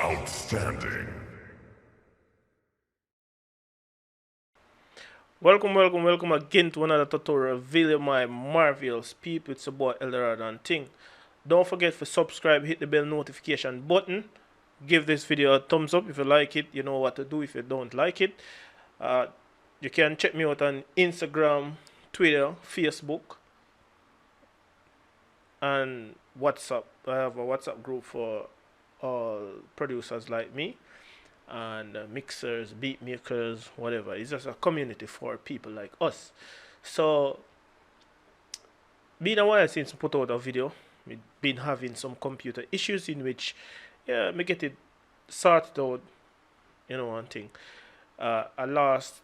Outstanding. Welcome again to another tutorial video, my marvelous people. It's about Eldorado and Ting. Don't forget to subscribe, hit the bell notification button, give this video a thumbs up if you like it. You know what to do if you don't like it. Uh, you can check me out on Instagram, Twitter, Facebook, and WhatsApp. I have a WhatsApp group for all producers like me, and mixers, beat makers, whatever. It's just a community for people like us. So, been a while since I put out a video. We've been having some computer issues in which, yeah, me get it sorted out, one thing. I lost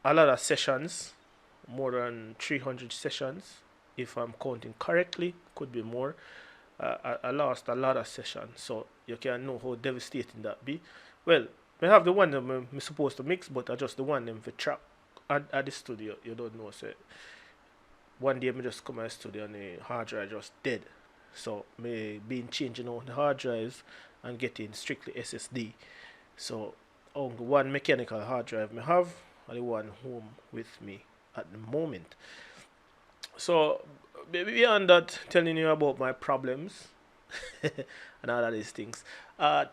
a lot of sessions, more than 300 sessions, if I'm counting correctly, could be more. I lost a lot of sessions, so you can know how devastating that be. Well, I have the one that I'm supposed to mix, but I just the one them for track at the studio. You don't know, so one day I just come to the studio and the hard drive just dead. So me been changing out the hard drives and getting strictly SSD. So only one mechanical hard drive I have and the one home with me at the moment. So beyond that, telling you about my problems and all of these things.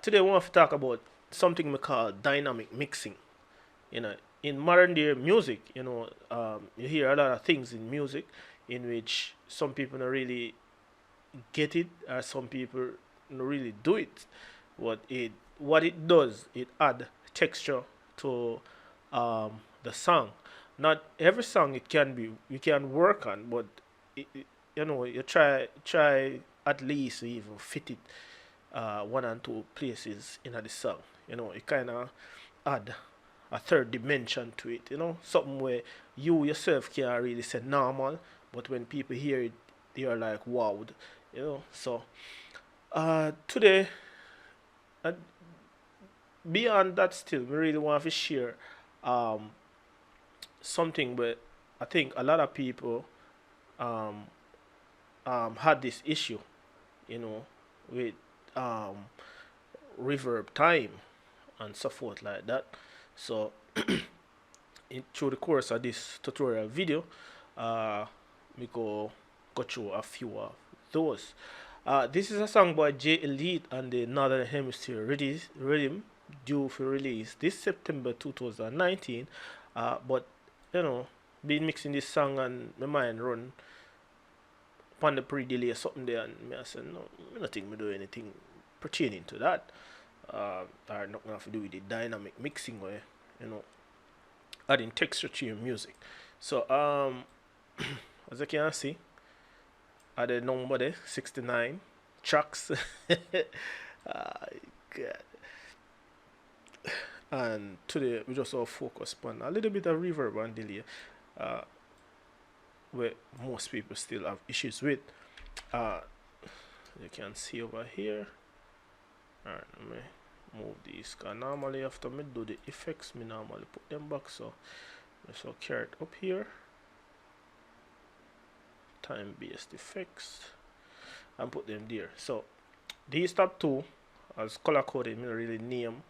Today I want to talk about something we call dynamic mixing. You know, in modern day music, you hear a lot of things in music in which some people don't really get it, or some people don't really do it. What it does, it add texture to the song. Not every song it can be you can work on, but you try at least to even fit it one and two places in the song. It kind of add a third dimension to it. Something where you yourself can't really say normal, but when people hear it, they are like wowed. So today, uh, beyond that, still, we really want to share um, something, but I think a lot of people um, had this issue, you know, with um, reverb time and so forth like that. So, through the course of this tutorial video, uh, we go through a few of those. This is a song by J Elite and the Northern Hemisphere Rhythm, due for release this September 2019. But you know, been mixing this song and my mind run upon the pre-delay or something there, and me I said no, I don't think me do anything pertaining to that. Or not gonna have to do with the dynamic mixing where you know adding texture to your music. So as you can see, at the number there, 69 tracks. God. And today we just all focus on a little bit of reverb and delay, uh, where most people still have issues with. Uh, you can see over here. Alright, let me move these. Cause normally after me do the effects, me normally put them back. So let's carry it up here. Time-based effects and put them there. So these top two, as color coded, me don't really name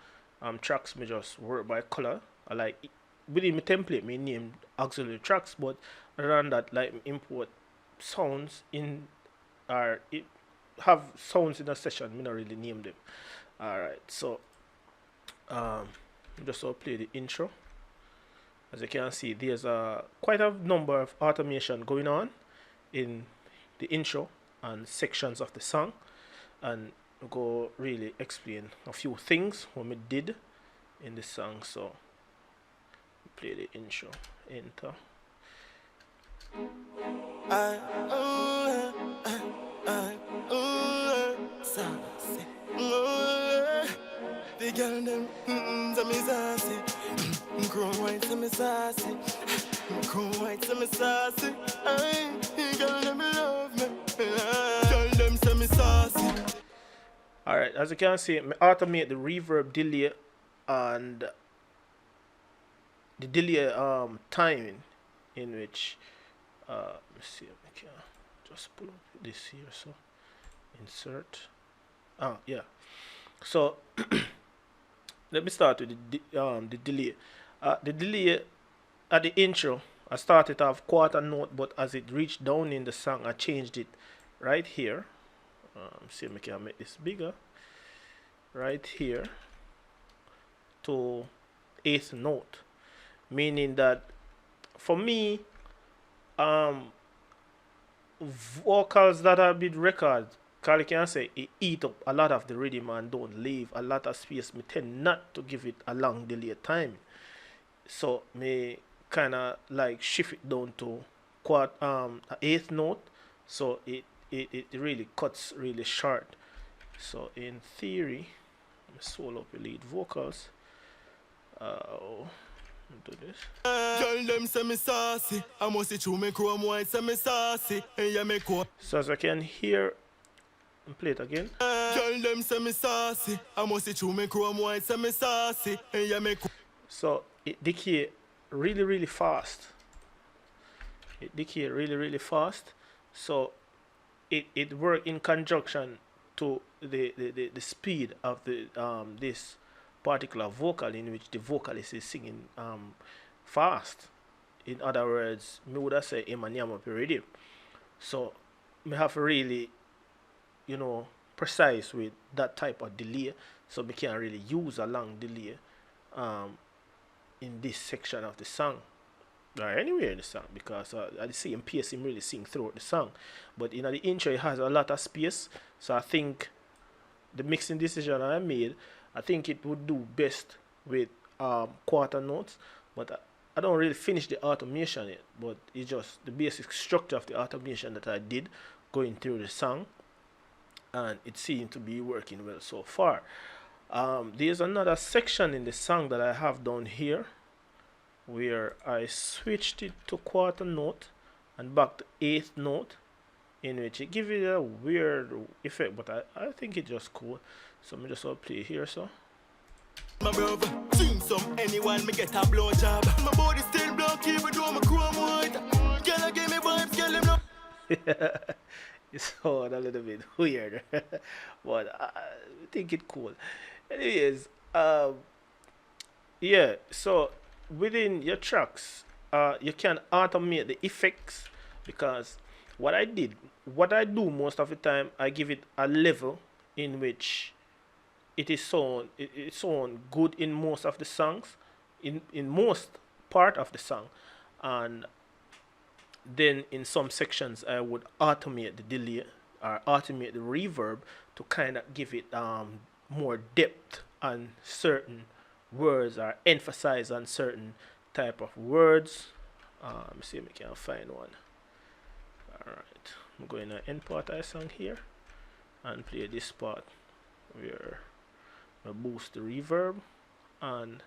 tracks. Me just work by color. I like within my template me name auxiliary tracks, but other than that, like import sounds in or it have sounds in a session. Me not really name them. All right, so just play the intro. As you can see, there's quite a number of automation going on in the intro and sections of the song, and go really explain a few things what we did in the song. So play the intro, enter. The girl them, to me sassy, grown white to me sassy, grown white to me sassy. The girl them love me, girl them to me sassy. All right, as you can see, me automate the reverb delay and the delay timing in which let's see if I can just pull up this here. So insert. Yeah. So let me start with the delay. The delay at the intro, I started off quarter note, but as it reached down in the song, I changed it right here. See if I can make this bigger. Right here to eighth note, meaning that for me, vocals that have been recorded, Carly can say it eat up a lot of the rhythm and don't leave a lot of space. Me tend not to give it a long delay time, so me kind of like shift it down to eighth note, so it really cuts really short. So in theory, I'm solo up the lead vocals. Do this. So as I can hear, and play it again. So it decay really fast. It decay really fast. So it work in conjunction to the speed of the this particular vocal, in which the vocalist is singing fast. In other words, me would have said Emanyama rhythm. So me have really, you know, precise with that type of delay, so we can't really use a long delay in this section of the song or anywhere in the song, because at the same pace him really sing throughout the song, but in the intro it has a lot of space. So I think the mixing decision I made, I think it would do best with quarter notes, but I don't really finish the automation yet, but it's just the basic structure of the automation that I did going through the song, and it seemed to be working well so far. There's another section in the song that I have down here where I switched it to quarter note and back to eighth note, in which it gives it a weird effect, but I think it's just cool. So I'm just gonna play here. So my brother, sing some anyone, me get a blow job. My body still block, even though my chrome white. Girl, give me vibes, girl, them no. It sounds a little bit weird, but I think it's cool. Anyways, yeah. So within your tracks, you can automate the effects, because what I do most of the time, I give it a level in which it's sound good in most of the songs, in most part of the song, and then in some sections I would automate the delay or automate the reverb to kind of give it more depth on certain words or emphasize on certain type of words. Let me see if I can find one. Alright, I'm going to end part I song here and play this part where I boost the reverb, and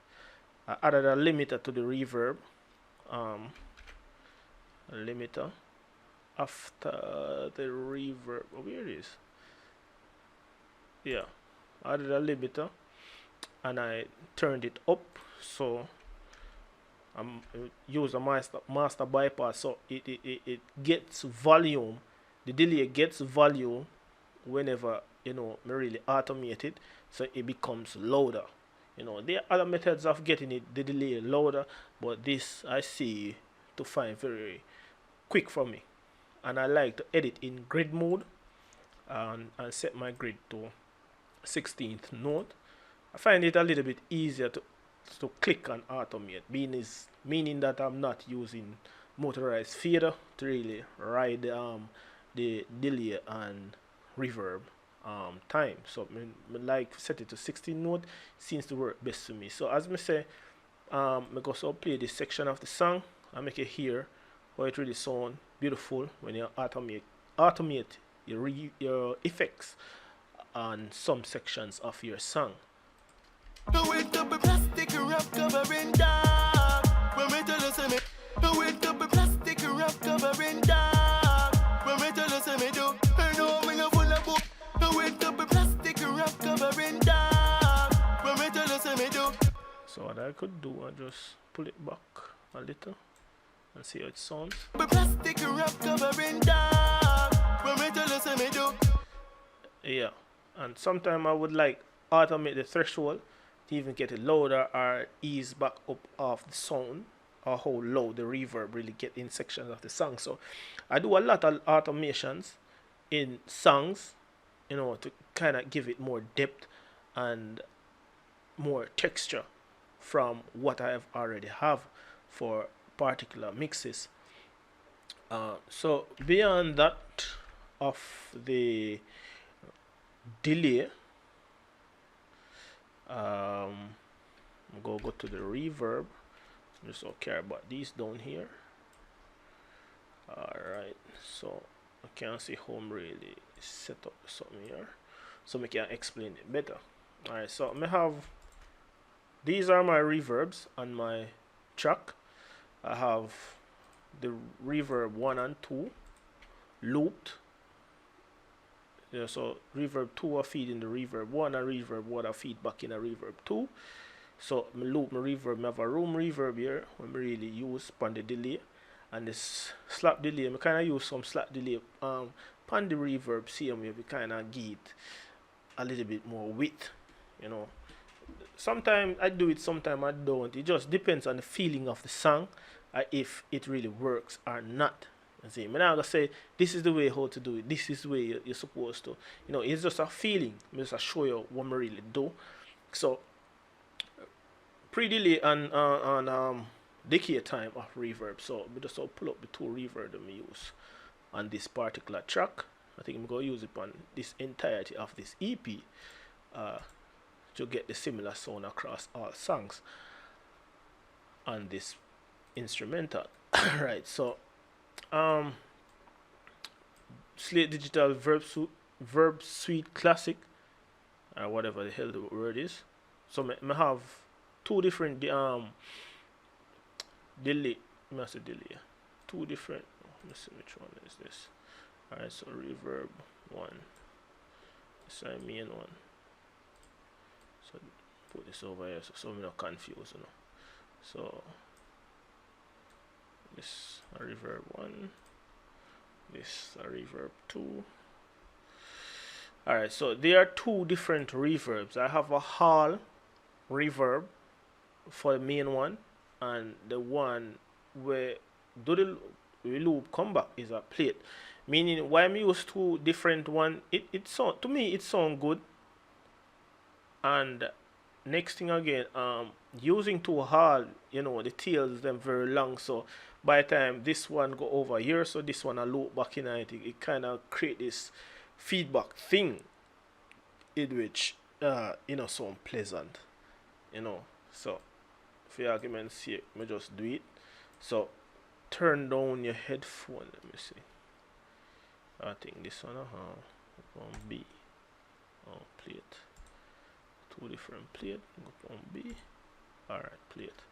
I added a limiter to the reverb, a limiter after the reverb. Oh, where it is? Yeah, I added a limiter and I turned it up, so I'm use a master bypass, so it gets volume. The delay gets volume whenever, you know, me really automate it, so it becomes louder. You know, there are other methods of getting the delay louder, but this I see to find very quick for me, and I like to edit in grid mode and set my grid to 16th note. I find it a little bit easier to click and automate, meaning that I'm not using motorized fader to really ride the delay and reverb time. So I like set it to 16 note, seems to work best to me. So as me say, I go so play this section of the song and make it hear how it really sound beautiful when you automate your effects on some sections of your song. So what I could do, I just pull it back a little and see how it sounds. Yeah, and sometimes I would like automate the threshold to even get it louder or ease back up of the sound, or how low the reverb really get in sections of the song. So I do a lot of automations in songs, to kind of give it more depth and more texture from what I have already have for particular mixes. So beyond that of the delay, go to the reverb. Just don't care about these down here. Alright, so I can see how I'm really set up something here, so I can explain it better. Alright, so I have, these are my reverbs on my track. I have the reverb 1 and 2 looped. Yeah, so reverb 2 are feeding the reverb 1, and reverb 1 are feed back in a reverb 2. So I loop my reverb. I have a room reverb here when I really use on the delay, and this slap delay, I kind of use some slap delay on the reverb. Same way we kind of give it a little bit more width. Sometimes I do it, sometimes I don't. It just depends on the feeling of the song, if it really works or not. I'm not gonna say this is the way how to do it, this is the way you're supposed to. It's just a feeling. I'm just show you what I really do. So pre-delay and decay time of reverb. So we just pull up the two reverb that I use on this particular track. I think I'm gonna use it on this entirety of this EP to get the similar sound across all songs on this instrumental. Right, so Slate Digital Verb Suite Classic, or whatever the hell the word is. So I have two different delay. Two different. Let me see which one is this. Alright, so reverb 1. This is my main one. So put this over here so I'm not confused. So this a reverb 1. This a reverb 2. Alright, so there are two different reverbs. I have a hall reverb for the main one, and the one where do the loop come back is a plate. Meaning why I use two different one, it sound, to me it sound good. And next thing again, using two hall, the tails them very long, so by the time this one go over here, so this one a loop back in it kind of create this feedback thing in which sound pleasant. So for argument's sake, I just do it. So turn down your headphone. Let me see. I think this one on B. Plate. Two different plate. Go on B. Alright, plate.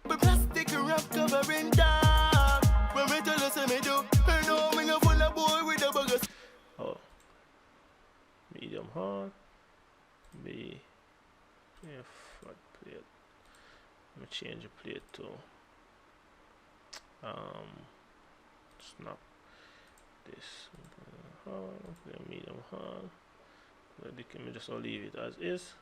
Plastic wrap covering dark. When we tell us me do, no me no full of boy with the buggers. Oh. Medium hard. B. Yeah, flat plate. Let me change the plate to snap this hard, medium hard. Let me just leave it as is.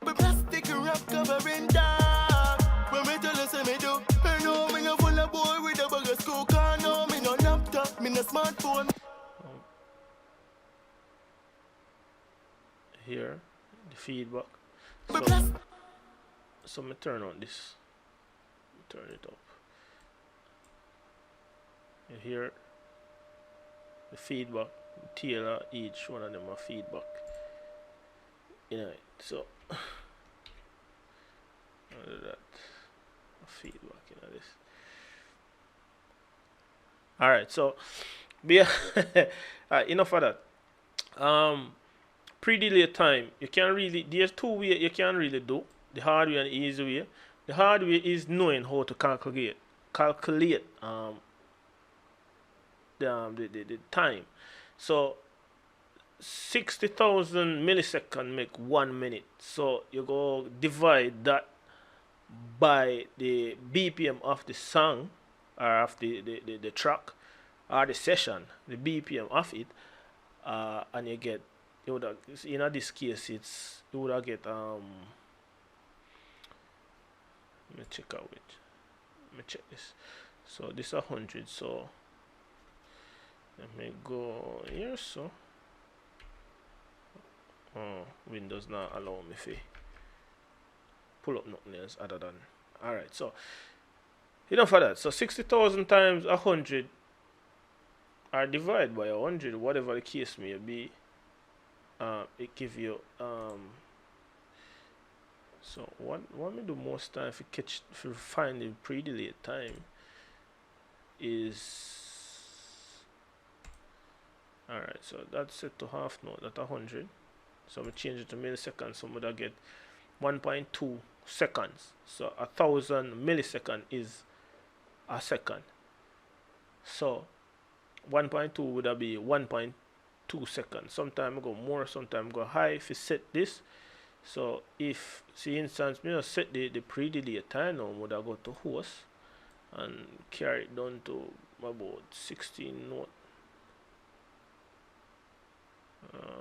Plastic wrap covering dark. When we tell us me do, no me no full of boy with the buggers. School car, no me no laptop, me no smartphone. Here, the feedback. So me turn on this. Turn it up. You hear the feedback. Tailor each one of them a feedback. So that feedback this. Alright, so enough of that. Pre-delay time, you can really, there's two ways you can really do. The hard way and the easy way. The hard way is knowing how to calculate the time. So 60,000 milliseconds make 1 minute. So you go divide that by the BPM of the song, or of the track, or the session, the BPM of it, and you get you would have, in this case it's you would have get let me check out it. Let me check this. So this 100. So let me go here. So Windows not allow me to pull up nothing else other than. Alright, so enough of that. So 60,000 times 100 or divide by 100, whatever the case may be, it give you so what we do most time if you find the pre-delayed time is alright, so that's set to half note at 100. So we change it to milliseconds, so we get 1.2 seconds. So 1,000 millisecond is a second. So 1.2 would be 1.2 seconds. Sometimes I go more, sometimes I go high if you set this. So if, see instance, me just set the pre-delay time now, would I go to host and carry it down to about 16 note.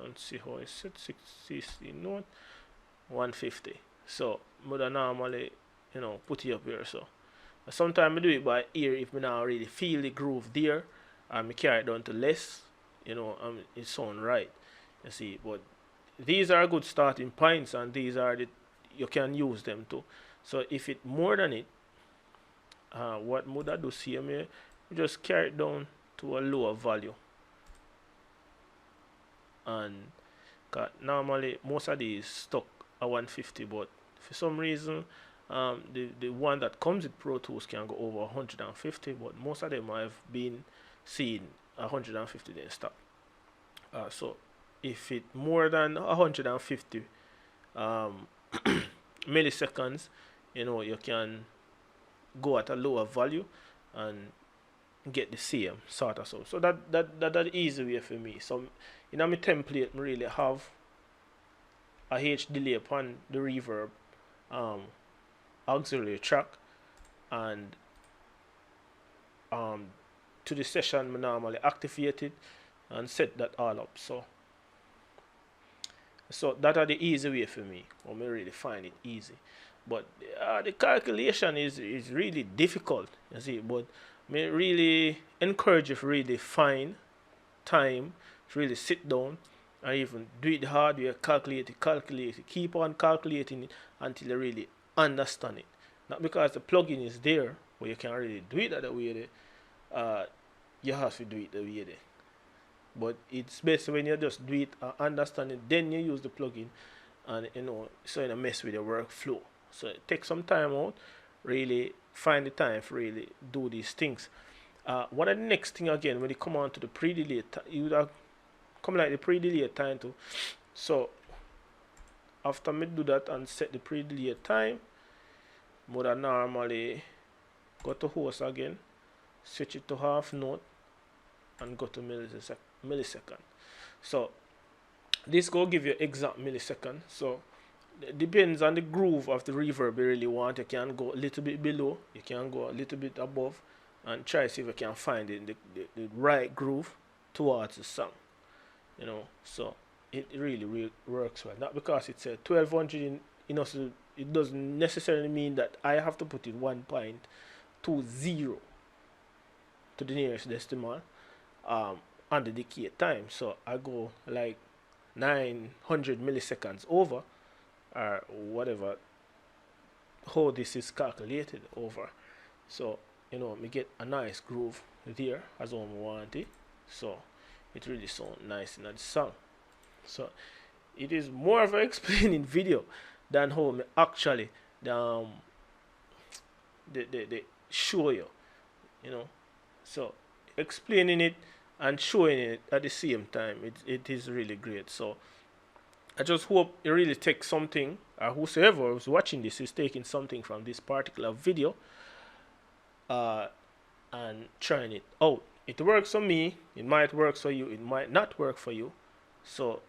And see how it's set, 16 note, 150. So would I normally, put it up here. So sometimes I do it by ear if I not really feel the groove there, and I carry it down to less, it sound right. You see, but these are good starting points, and these are you can use them too. So if it more than it, what would I do? See me, just carry it down to a lower value, and normally most of these stuck at 150, but for some reason the one that comes with Pro Tools can go over 150, but most of them I've been seeing 150 then stop. So if it more than 150 milliseconds, you can go at a lower value and get the same sort of stuff. So that easy way for me. So in my template, I really have a H delay upon the reverb auxiliary track, and to the session I normally activate it and set that all up. So that are the easy way for me, or me really find it easy. But the calculation is really difficult, you see. But me really encourage you to really find time to really sit down and even do it hard way, calculate it, keep on calculating it until you really understand it. Not because the plugin is there, but you can really do it that way. You have to do it the way there. But it's best when you just do it and understand it, then you use the plugin, and so you don't mess with your workflow. So take some time out, really find the time for really do these things. One of the next thing again, when you come on to the pre-delay, you would have come like the pre-delay time too. So after me do that and set the pre-delay time, would I normally go to host again, switch it to half note, and go to millisecond. So this go give you exact millisecond. So it depends on the groove of the reverb you really want. You can go a little bit below, you can go a little bit above, and try to see if you can find the right groove towards the song. So it really works well. Not because it's a 1200 so it doesn't necessarily mean that I have to put it 1.20 to the nearest decimal on the decay time. So I go like 900 milliseconds over, or whatever, how this is calculated over. So me get a nice groove there as I want it. So it really sounds nice in the song. So it is more of an explaining video than how me actually the show you. So explaining it and showing it at the same time, it is really great. So I just hope you really take something, or whosoever is watching this is taking something from this particular video and trying it out. It works for me, it might work for you, it might not work for you. So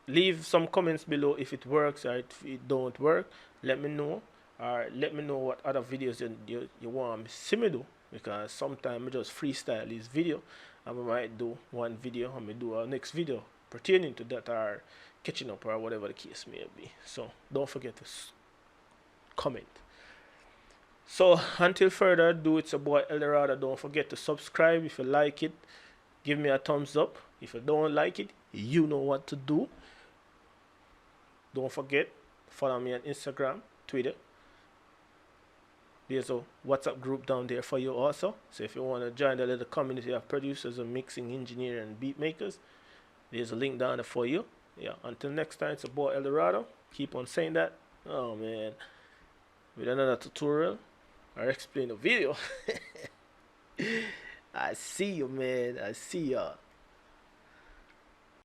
leave some comments below if it works or if it don't work. Let me know, or let me know what other videos you want me to see me do, because sometimes I just freestyle this video and we might do one video and we do our next video pertaining to that are catching up or whatever the case may be. So don't forget to comment. So until further ado, it's a boy Eldorado. Don't forget to subscribe if you like it. Give me a thumbs up. If you don't like it, you know what to do. Don't forget, follow me on Instagram, Twitter. There's a WhatsApp group down there for you also. So if you want to join the little community of producers and mixing engineers and beat makers, there's a link down there for you. Yeah, until next time, it's a boy Eldorado. Keep on saying that. Oh man. With another tutorial or explain a video. I see you, man. I see y'all.